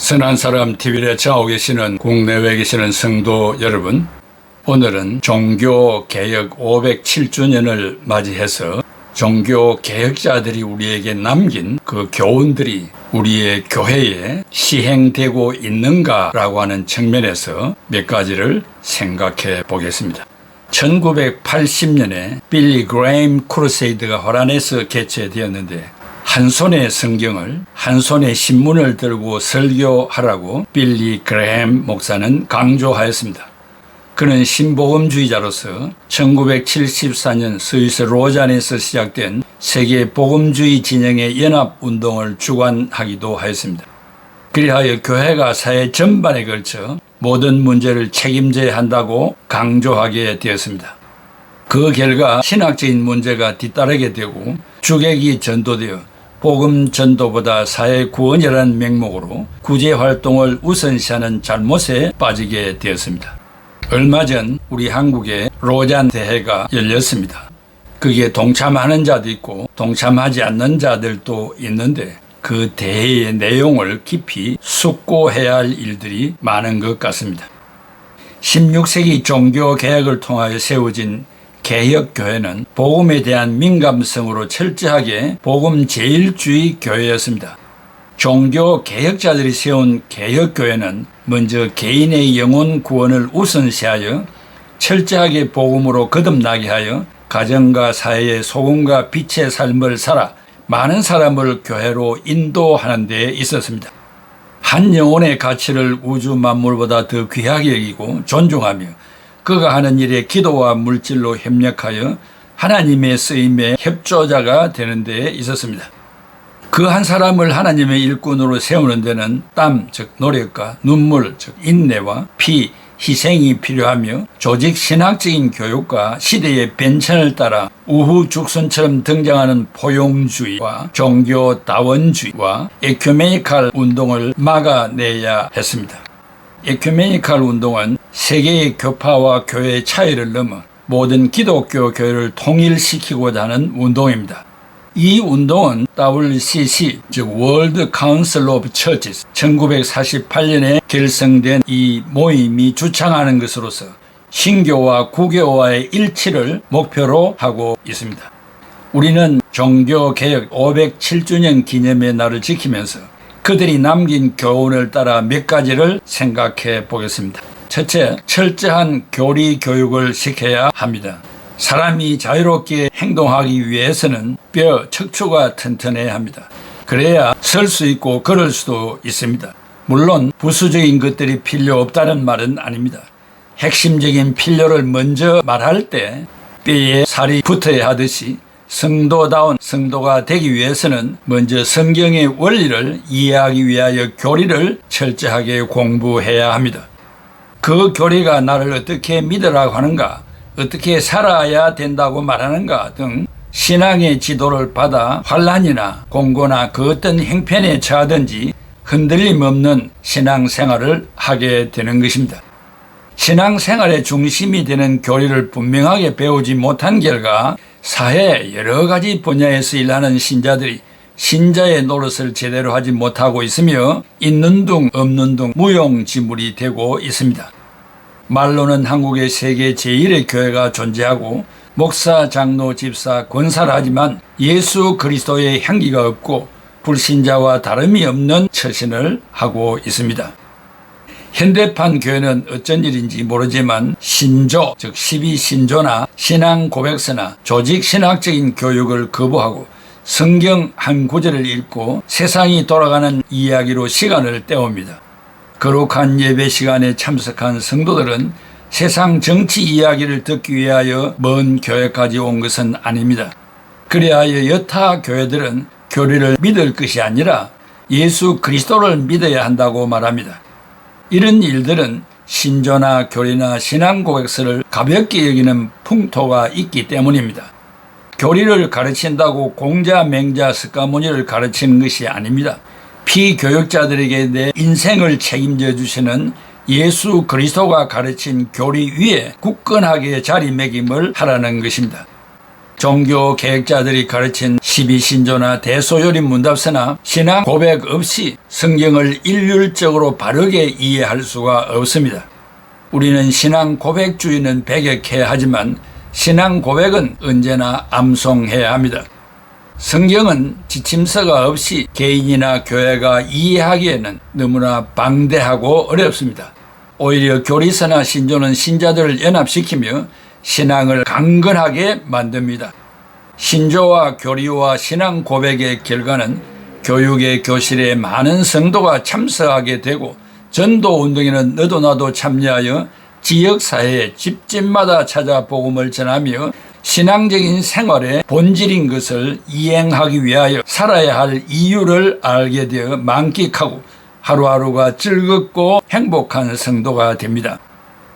선한 사람 TV에 청하고 계시는 국내외에 계시는 성도 여러분, 오늘은 종교개혁 507주년을 맞이해서 종교개혁자들이 우리에게 남긴 그 교훈들이 우리의 교회에 시행되고 있는가라고 하는 측면에서 몇 가지를 생각해 보겠습니다. 1980년에 빌리 그레임 크루세이드가 호란에서 개최되었는데 한 손에 성경을 한 손에 신문을 들고 설교하라고 빌리 그레임 목사는 강조하였습니다. 그는 신복음주의자로서 1974년 스위스 로잔에서 시작된 세계 복음주의 진영의 연합운동을 주관하기도 하였습니다. 그리하여 교회가 사회 전반에 걸쳐 모든 문제를 책임져야 한다고 강조하게 되었습니다. 그 결과 신학적인 문제가 뒤따르게 되고 주객이 전도되어 복음 전도보다 사회 구원이라는 명목으로 구제활동을 우선시하는 잘못에 빠지게 되었습니다. 얼마 전 우리 한국에 로잔 대회가 열렸습니다. 그게 동참하는 자도 있고 동참하지 않는 자들도 있는데 그 대회의 내용을 깊이 숙고해야 할 일들이 많은 것 같습니다. 16세기 종교개혁을 통하여 세워진 개혁교회는 복음에 대한 민감성으로 철저하게 복음 제일주의 교회였습니다. 종교개혁자들이 세운 개혁교회는 먼저 개인의 영혼 구원을 우선시하여 철저하게 복음으로 거듭나게 하여 가정과 사회의 소금과 빛의 삶을 살아 많은 사람을 교회로 인도하는 데 있었습니다. 한 영혼의 가치를 우주 만물보다 더 귀하게 여기고 존중하며 그가 하는 일에 기도와 물질로 협력하여 하나님의 쓰임의 협조자가 되는 데 있었습니다. 그 한 사람을 하나님의 일꾼으로 세우는 데는 땀, 즉 노력과 눈물, 즉 인내와 피, 희생이 필요하며 조직 신학적인 교육과 시대의 변천을 따라 우후죽순처럼 등장하는 포용주의와 종교다원주의와 에큐메니칼 운동을 막아내야 했습니다. 에큐메니칼 운동은 세계의 교파와 교회의 차이를 넘어 모든 기독교 교회를 통일시키고자 하는 운동입니다. 이 운동은 WCC, 즉 World Council of Churches, 1948년에 결성된 이 모임이 주창하는 것으로서 신교와 구교와의 일치를 목표로 하고 있습니다. 우리는 종교개혁 507주년 기념의 날을 지키면서 그들이 남긴 교훈을 따라 몇 가지를 생각해 보겠습니다. 첫째, 철저한 교리 교육을 시켜야 합니다. 사람이 자유롭게 행동하기 위해서는 뼈, 척추가 튼튼해야 합니다. 그래야 설 수 있고 걸을 수도 있습니다. 물론 부수적인 것들이 필요 없다는 말은 아닙니다. 핵심적인 필요를 먼저 말할 때 뼈에 살이 붙어야 하듯이 성도다운 성도가 되기 위해서는 먼저 성경의 원리를 이해하기 위하여 교리를 철저하게 공부해야 합니다. 그 교리가 나를 어떻게 믿으라고 하는가, 어떻게 살아야 된다고 말하는가 등 신앙의 지도를 받아 환난이나 공고나 그 어떤 형편에 처하든지 흔들림 없는 신앙생활을 하게 되는 것입니다. 신앙생활의 중심이 되는 교리를 분명하게 배우지 못한 결과 사회 여러 가지 분야에서 일하는 신자들이 신자의 노릇을 제대로 하지 못하고 있으며 있는 둥 없는 둥 무용지물이 되고 있습니다. 말로는 한국에 세계 제1의 교회가 존재하고 목사, 장로, 집사, 권사를 하지만 예수 그리스도의 향기가 없고 불신자와 다름이 없는 처신을 하고 있습니다. 현대판 교회는 어쩐 일인지 모르지만 신조, 즉 12신조나 신앙 고백서나 조직 신학적인 교육을 거부하고 성경 한 구절을 읽고 세상이 돌아가는 이야기로 시간을 때웁니다. 거룩한 예배 시간에 참석한 성도들은 세상 정치 이야기를 듣기 위하여 먼 교회까지 온 것은 아닙니다. 그리하여 여타 교회들은 교리를 믿을 것이 아니라 예수 그리스도를 믿어야 한다고 말합니다. 이런 일들은 신조나 교리나 신앙 고백서를 가볍게 여기는 풍토가 있기 때문입니다. 교리를 가르친다고 공자, 맹자, 석가모니를 가르치는 것이 아닙니다. 피교육자들에게 내 인생을 책임져 주시는 예수 그리스도가 가르친 교리 위에 굳건하게 자리매김을 하라는 것입니다. 종교 계획자들이 가르친 12신조나 대소요리 문답서나 신앙 고백 없이 성경을 일률적으로 바르게 이해할 수가 없습니다. 우리는 신앙 고백주의는 배격해야 하지만 신앙 고백은 언제나 암송해야 합니다. 성경은 지침서가 없이 개인이나 교회가 이해하기에는 너무나 방대하고 어렵습니다. 오히려 교리서나 신조는 신자들을 연합시키며 신앙을 강건하게 만듭니다. 신조와 교리와 신앙 고백의 결과는 교육의 교실에 많은 성도가 참석하게 되고 전도운동에는 너도 나도 참여하여 지역사회의 집집마다 찾아 복음을 전하며 신앙적인 생활의 본질인 것을 이행하기 위하여 살아야 할 이유를 알게 되어 만끽하고 하루하루가 즐겁고 행복한 성도가 됩니다.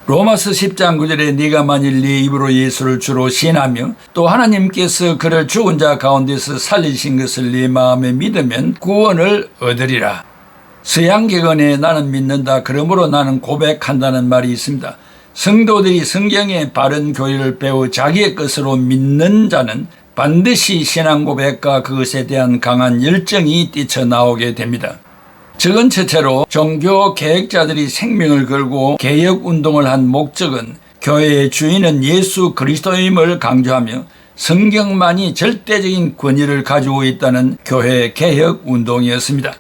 로마서 10장 9절에 네가 만일 네 입으로 예수를 주로 시인하며 또 하나님께서 그를 죽은 자 가운데서 살리신 것을 네 마음에 믿으면 구원을 얻으리라. 서양개건에 나는 믿는다 그러므로 나는 고백한다는 말이 있습니다. 성도들이 성경의 바른 교리를 배워 자기의 것으로 믿는 자는 반드시 신앙 고백과 그것에 대한 강한 열정이 뛰쳐나오게 됩니다. 적은 첫째로 종교 계획자들이 생명을 걸고 개혁운동을 한 목적은 교회의 주인은 예수 그리스도임을 강조하며 성경만이 절대적인 권위를 가지고 있다는 교회 개혁운동이었습니다.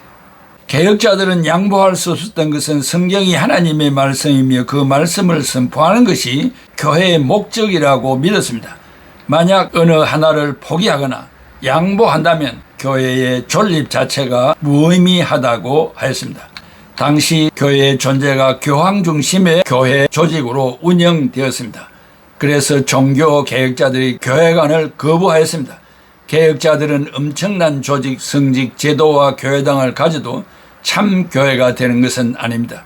개혁자들은 양보할 수 없었던 것은 성경이 하나님의 말씀이며 그 말씀을 선포하는 것이 교회의 목적이라고 믿었습니다. 만약 어느 하나를 포기하거나 양보한다면 교회의 존립 자체가 무의미하다고 하였습니다. 당시 교회의 존재가 교황 중심의 교회 조직으로 운영되었습니다. 그래서 종교 개혁자들이 교회관을 거부하였습니다. 개혁자들은 엄청난 조직, 성직, 제도와 교회당을 가져도 참 교회가 되는 것은 아닙니다.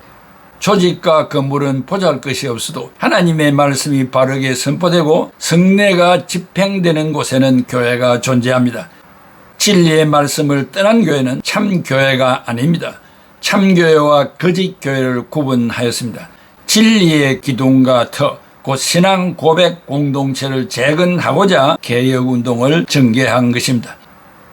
조직과 건물은 보잘것이 없어도 하나님의 말씀이 바르게 선포되고 성례가 집행되는 곳에는 교회가 존재합니다. 진리의 말씀을 떠난 교회는 참 교회가 아닙니다. 참 교회와 거짓 교회를 구분하였습니다. 진리의 기둥과 터, 곧 신앙 고백 공동체를 재건하고자 개혁운동을 전개한 것입니다.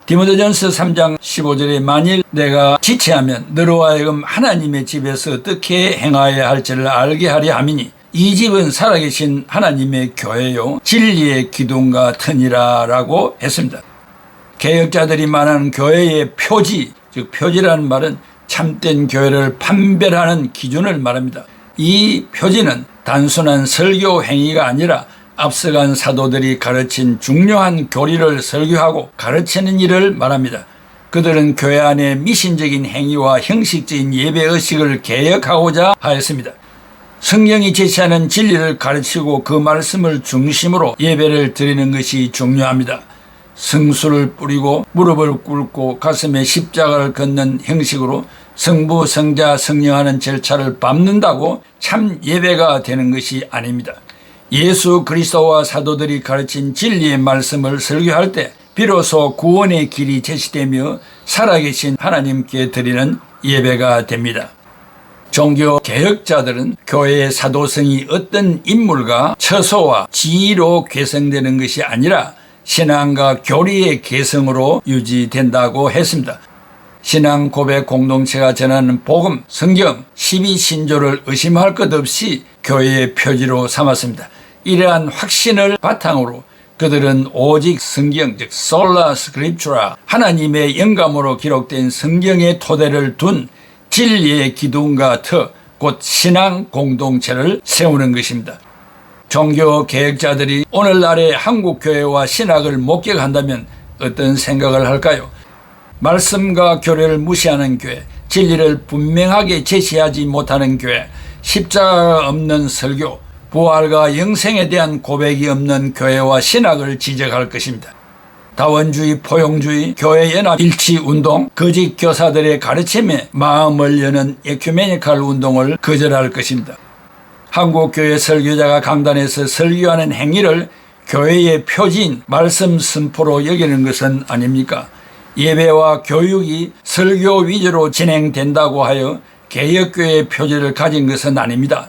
디모데전서 3장 15절에 만일 내가 지체하면 너로 하여금 하나님의 집에서 어떻게 행하여야 할지를 알게 하려 함이니 이 집은 살아계신 하나님의 교회요 진리의 기둥과 터니라 라고 했습니다. 개혁자들이 말하는 교회의 표지, 즉 표지라는 말은 참된 교회를 판별하는 기준을 말합니다. 이 표지는 단순한 설교 행위가 아니라 앞서간 사도들이 가르친 중요한 교리를 설교하고 가르치는 일을 말합니다. 그들은 교회 안의 미신적인 행위와 형식적인 예배의식을 개혁하고자 하였습니다. 성경이 제시하는 진리를 가르치고 그 말씀을 중심으로 예배를 드리는 것이 중요합니다. 성수를 뿌리고 무릎을 꿇고 가슴에 십자가를 걷는 형식으로 성부, 성자, 성령하는 절차를 밟는다고 참 예배가 되는 것이 아닙니다. 예수 그리스도와 사도들이 가르친 진리의 말씀을 설교할 때 비로소 구원의 길이 제시되며 살아계신 하나님께 드리는 예배가 됩니다. 종교 개혁자들은 교회의 사도성이 어떤 인물과 처소와 지위로 개성되는 것이 아니라 신앙과 교리의 개성으로 유지된다고 했습니다. 신앙 고백 공동체가 전하는 복음, 성경, 12신조를 의심할 것 없이 교회의 표지로 삼았습니다. 이러한 확신을 바탕으로 그들은 오직 성경, 즉 솔라 스크립추라, 하나님의 영감으로 기록된 성경의 토대를 둔 진리의 기둥과 터, 곧 신앙 공동체를 세우는 것입니다. 종교 개혁자들이 오늘날의 한국교회와 신학을 목격한다면 어떤 생각을 할까요? 말씀과 교례를 무시하는 교회, 진리를 분명하게 제시하지 못하는 교회, 십자가가 없는 설교, 부활과 영생에 대한 고백이 없는 교회와 신학을 지적할 것입니다. 다원주의, 포용주의, 교회연합 일치운동, 거짓 교사들의 가르침에 마음을 여는 에큐메니칼 운동을 거절할 것입니다. 한국교회 설교자가 강단에서 설교하는 행위를 교회의 표지인 말씀 선포로 여기는 것은 아닙니까? 예배와 교육이 설교 위주로 진행된다고 하여 개혁교회의 표지를 가진 것은 아닙니다.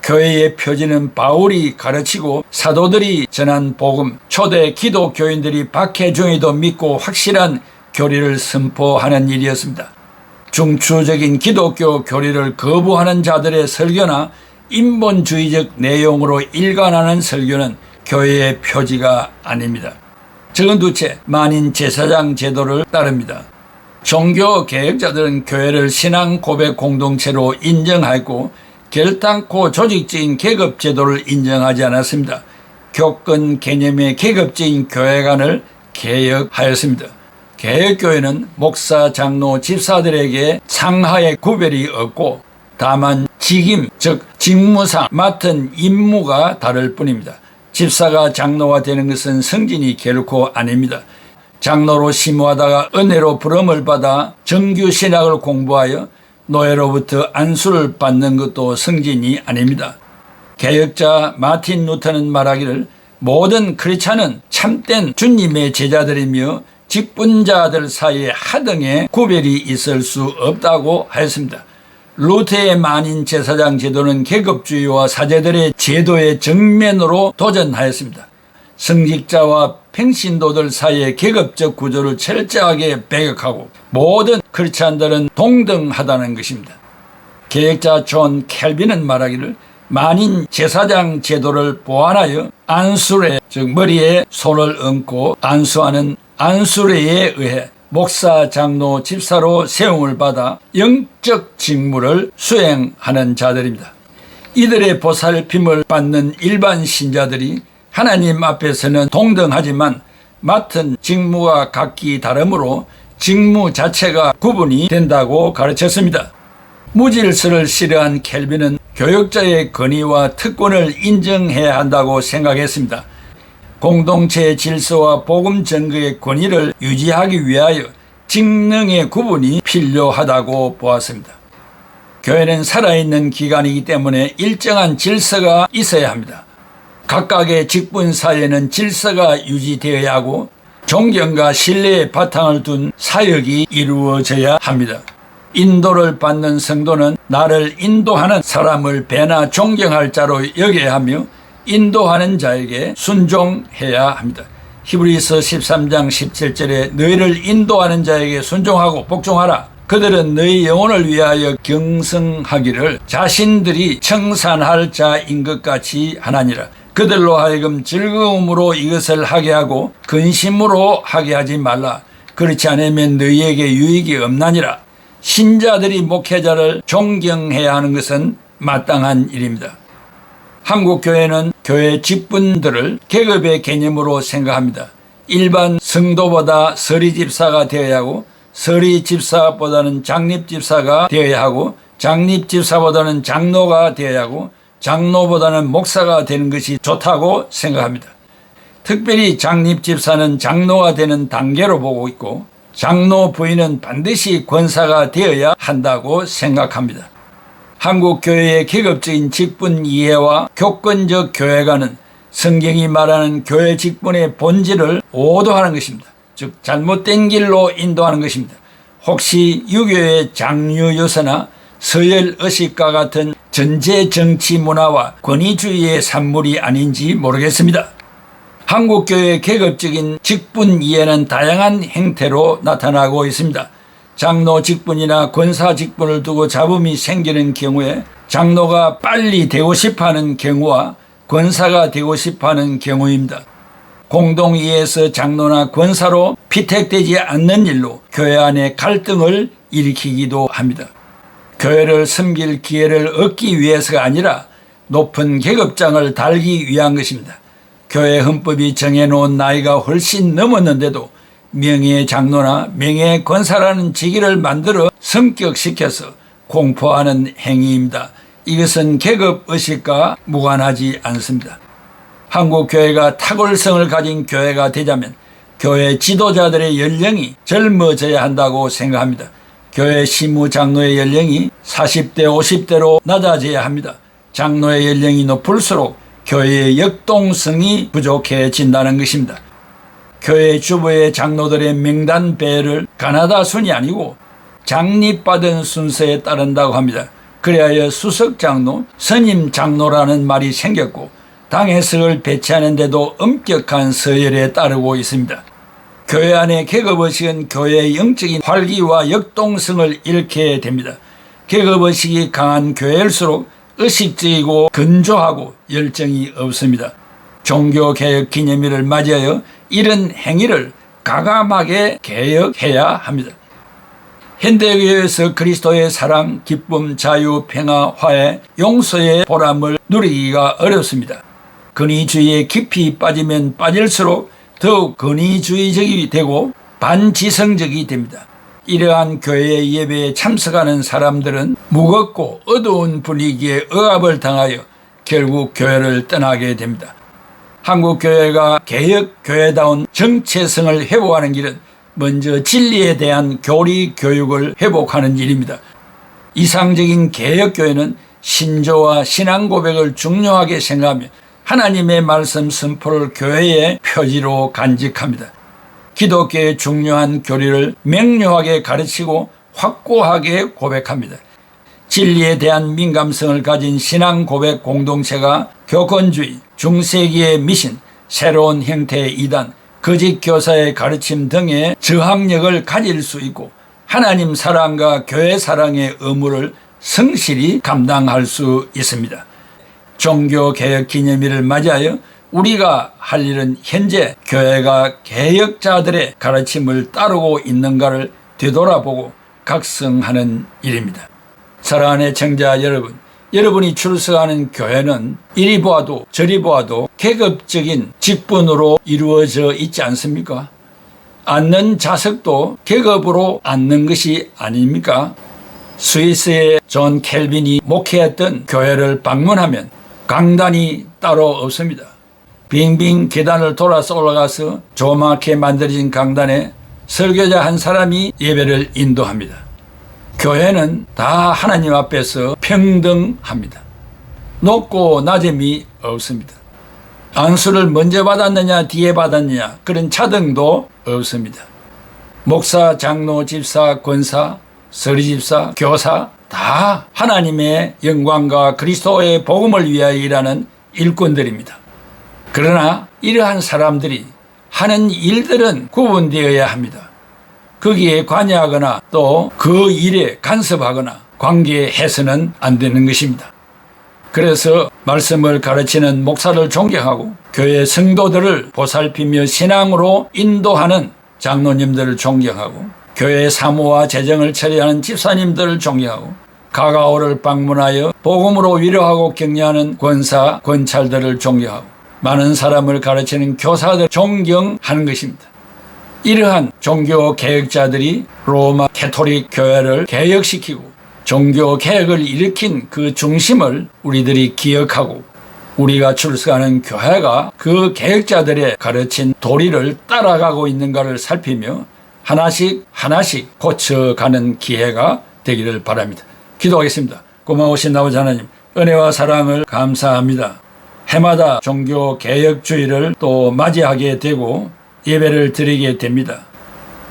교회의 표지는 바울이 가르치고 사도들이 전한 복음, 초대 기독교인들이 박해중에도 믿고 확실한 교리를 선포하는 일이었습니다. 중추적인 기독교 교리를 거부하는 자들의 설교나 인본주의적 내용으로 일관하는 설교는 교회의 표지가 아닙니다. 적은두째, 만인 제사장 제도를 따릅니다. 종교 개혁자들은 교회를 신앙 고백 공동체로 인정하였고 결단코 조직적인 계급 제도를 인정하지 않았습니다. 교권 개념의 계급적인 교회관을 개혁하였습니다. 개혁교회는 목사, 장로, 집사들에게 상하의 구별이 없고 다만 직임, 즉 직무상 맡은 임무가 다를 뿐입니다. 집사가 장로가 되는 것은 승진이 결코 아닙니다. 장로로 심호하다가 은혜로 부름을 받아 정규 신학을 공부하여 노예로부터 안수를 받는 것도 승진이 아닙니다. 개혁자 마틴 루터는 말하기를 모든 크리스찬은 참된 주님의 제자들이며 직분자들 사이에 하등의 구별이 있을 수 없다고 하였습니다. 루터의 만인 제사장 제도는 계급주의와 사제들의 제도의 정면으로 도전하였습니다. 성직자와 평신도들 사이의 계급적 구조를 철저하게 배격하고 모든 크리스찬들은 동등하다는 것입니다. 개혁자 존 켈빈은 말하기를 만인 제사장 제도를 보완하여 안수례, 즉 머리에 손을 얹고 안수하는 안수례에 의해 목사, 장로, 집사로 세움을 받아 영적 직무를 수행하는 자들입니다. 이들의 보살핌을 받는 일반 신자들이 하나님 앞에서는 동등하지만 맡은 직무가 각기 다르므로 직무 자체가 구분이 된다고 가르쳤습니다. 무질서를 싫어한 켈빈은 교역자의 권위와 특권을 인정해야 한다고 생각했습니다. 공동체의 질서와 복음 전거의 권위를 유지하기 위하여 직능의 구분이 필요하다고 보았습니다. 교회는 살아있는 기관이기 때문에 일정한 질서가 있어야 합니다. 각각의 직분 사이에는 질서가 유지되어야 하고 존경과 신뢰의 바탕을 둔 사역이 이루어져야 합니다. 인도를 받는 성도는 나를 인도하는 사람을 배나 존경할 자로 여겨야 하며 인도하는 자에게 순종해야 합니다. 히브리서 13장 17절에 너희를 인도하는 자에게 순종하고 복종하라. 그들은 너희 영혼을 위하여 경성하기를 자신들이 청산할 자인 것 같이 하나니라. 그들로 하여금 즐거움으로 이것을 하게 하고 근심으로 하게 하지 말라. 그렇지 않으면 너희에게 유익이 없나니라. 신자들이 목회자를 존경해야 하는 것은 마땅한 일입니다. 한국 교회는 교회 직분들을 계급의 개념으로 생각합니다. 일반 성도보다 서리집사가 되어야 하고 서리집사보다는 장립집사가 되어야 하고 장립집사보다는 장로가 되어야 하고 장로보다는 목사가 되는 것이 좋다고 생각합니다. 특별히 장립집사는 장로가 되는 단계로 보고 있고 장로 부인은 반드시 권사가 되어야 한다고 생각합니다. 한국 교회의 계급적인 직분 이해와 교권적 교회관은 성경이 말하는 교회 직분의 본질을 오도하는 것입니다. 즉 잘못된 길로 인도하는 것입니다. 혹시 유교의 장유유서나 서열 의식과 같은 전제 정치 문화와 권위주의의 산물이 아닌지 모르겠습니다. 한국교회의 계급적인 직분 이해는 다양한 형태로 나타나고 있습니다. 장로 직분이나 권사 직분을 두고 잡음이 생기는 경우에 장로가 빨리 되고 싶어하는 경우와 권사가 되고 싶어하는 경우입니다. 공동이해에서 장로나 권사로 피택되지 않는 일로 교회 안에 갈등을 일으키기도 합니다. 교회를 섬길 기회를 얻기 위해서가 아니라 높은 계급장을 달기 위한 것입니다. 교회 헌법이 정해놓은 나이가 훨씬 넘었는데도 명예 장로나 명예 권사라는 직위를 만들어 성격시켜서 공포하는 행위입니다. 이것은 계급의식과 무관하지 않습니다. 한국 교회가 탁월성을 가진 교회가 되자면 교회 지도자들의 연령이 젊어져야 한다고 생각합니다. 교회 시무 장로의 연령이 40대 50대로 낮아져야 합니다. 장로의 연령이 높을수록 교회의 역동성이 부족해진다는 것입니다. 교회 주부의 장로들의 명단 배열을 가나다 순이 아니고 장립받은 순서에 따른다고 합니다. 그리하여 수석장로, 선임장로라는 말이 생겼고 당회석을 배치하는 데도 엄격한 서열에 따르고 있습니다. 교회 안의 계급의식은 교회의 영적인 활기와 역동성을 잃게 됩니다. 계급의식이 강한 교회일수록 의식적이고 건조하고 열정이 없습니다. 종교개혁 기념일을 맞이하여 이런 행위를 가감하게 개혁해야 합니다. 현대교회에서 그리스도의 사랑, 기쁨, 자유, 평화, 화해, 용서의 보람을 누리기가 어렵습니다. 권위주의에 깊이 빠지면 빠질수록 더욱 권위주의적이 되고 반지성적이 됩니다. 이러한 교회의 예배에 참석하는 사람들은 무겁고 어두운 분위기에 억압을 당하여 결국 교회를 떠나게 됩니다. 한국 교회가 개혁교회다운 정체성을 회복하는 길은 먼저 진리에 대한 교리 교육을 회복하는 일입니다. 이상적인 개혁교회는 신조와 신앙 고백을 중요하게 생각하며 하나님의 말씀 선포를 교회의 표지로 간직합니다. 기독교의 중요한 교리를 명료하게 가르치고 확고하게 고백합니다. 진리에 대한 민감성을 가진 신앙 고백 공동체가 교권주의, 중세기의 미신, 새로운 형태의 이단, 거짓 교사의 가르침 등의 저항력을 가질 수 있고 하나님 사랑과 교회 사랑의 의무를 성실히 감당할 수 있습니다. 종교개혁 기념일을 맞이하여 우리가 할 일은 현재 교회가 개혁자들의 가르침을 따르고 있는가를 되돌아보고 각성하는 일입니다. 사랑하는 애청자 여러분, 여러분이 출석하는 교회는 이리 보아도 저리 보아도 계급적인 직분으로 이루어져 있지 않습니까? 앉는 좌석도 계급으로 앉는 것이 아닙니까? 스위스의 존 켈빈이 목회했던 교회를 방문하면 강단이 따로 없습니다. 빙빙 계단을 돌아서 올라가서 조그맣게 만들어진 강단에 설교자 한 사람이 예배를 인도합니다. 교회는 다 하나님 앞에서 평등합니다. 높고 낮음이 없습니다. 안수를 먼저 받았느냐 뒤에 받았느냐 그런 차등도 없습니다. 목사, 장로, 집사, 권사, 서리집사, 교사 다 하나님의 영광과 그리스도의 복음을 위하여 일하는 일꾼들입니다. 그러나 이러한 사람들이 하는 일들은 구분되어야 합니다. 거기에 관여하거나 또 그 일에 간섭하거나 관계해서는 안 되는 것입니다. 그래서 말씀을 가르치는 목사를 존경하고 교회 성도들을 보살피며 신앙으로 인도하는 장로님들을 존경하고 교회 사무와 재정을 처리하는 집사님들을 존경하고 가가오를 방문하여 복음으로 위로하고 격려하는 권사, 권찰들을 존경하고 많은 사람을 가르치는 교사들 존경하는 것입니다. 이러한 종교 개혁자들이 로마 캐토릭 교회를 개혁시키고 종교 개혁을 일으킨 그 중심을 우리들이 기억하고 우리가 출석하는 교회가 그 개혁자들의 가르친 도리를 따라가고 있는가를 살피며 하나씩 하나씩 고쳐가는 기회가 되기를 바랍니다. 기도하겠습니다. 고마우신 아버지 하나님, 은혜와 사랑을 감사합니다. 해마다 종교 개혁주의를 또 맞이하게 되고 예배를 드리게 됩니다.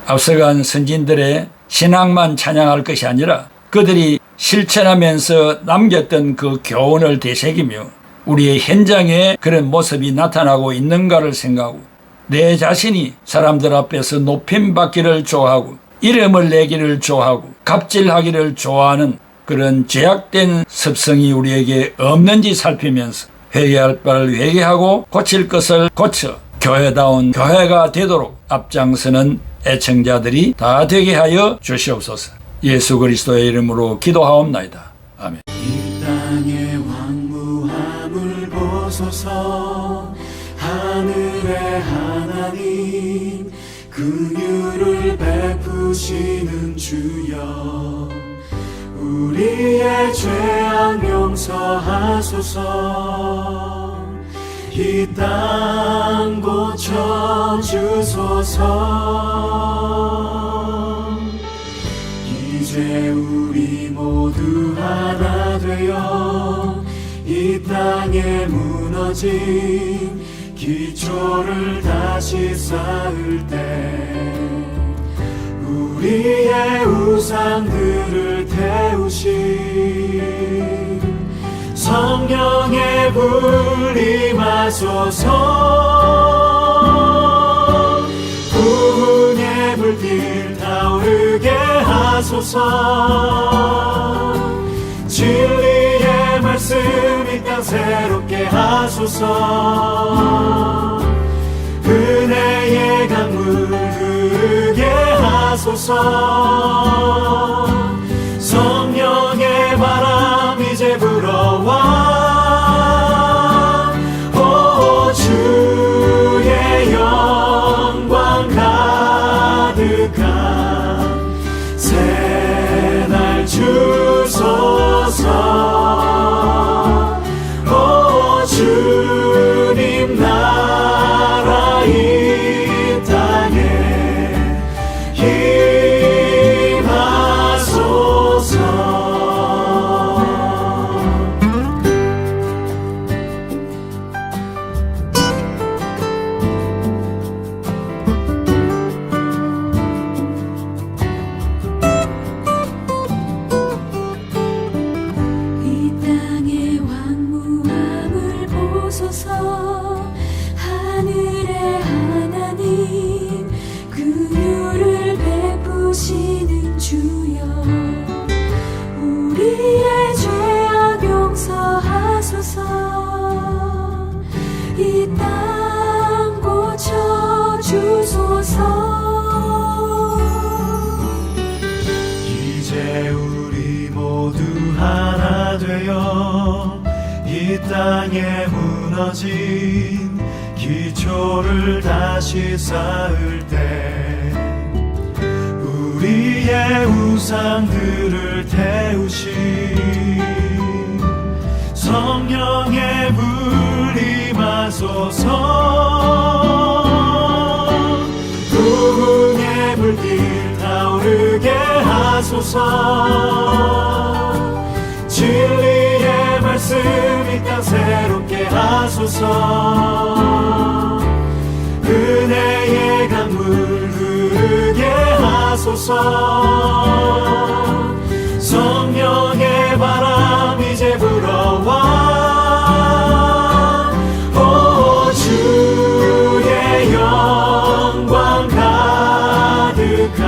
앞서간 선진들의 신앙만 찬양할 것이 아니라 그들이 실천하면서 남겼던 그 교훈을 되새기며 우리의 현장에 그런 모습이 나타나고 있는가를 생각하고 내 자신이 사람들 앞에서 높임받기를 좋아하고 이름을 내기를 좋아하고 갑질하기를 좋아하는 그런 죄악된 습성이 우리에게 없는지 살피면서 회개할 바를 회개하고 고칠 것을 고쳐 교회다운 교회가 되도록 앞장서는 애청자들이 다 되게 하여 주시옵소서. 예수 그리스도의 이름으로 기도하옵나이다. 아멘. 이 땅의 황무함을 보소서. 하늘의 하나님 긍휼을 베푸시는 주여, 우리의 죄악 용서하소서. 이 땅 고쳐주소서. 이제 우리 모두 하나 되어 이 땅에 무너진 기초를 다시 쌓을 때 우리의 우상들을 태우시 성령의 불 임하소서. 구원의 불길 타오르게 하소서. 진리의 말씀 이 땅 새롭게 하소서. 은혜의 강물 흐르게 하소서. 성령의 바람 이제 불어와. 오 주의 영광 가득한 새날 주소서. 오 주님 나라 이 땅에 임하소서. 이 땅의 황무함을 보소서. 하늘의 하나님 긍휼을 베푸시는 주여, 우리의 죄악 용서하소서. 이 땅 고쳐 주소서. 이제 우리 모두 하나 되어 이 땅에 무너진 기초를 다시 쌓을 때 우리의 우상들을 태우신 성령의 불 임하소서. 구원의 불길 타오르게 하소서. 진리의 말씀 이 땅 새롭게 하소서. 은혜의 강물 흐르게 하소서. 성령의 바람 이제 불어와. 오 주의 영광 가득한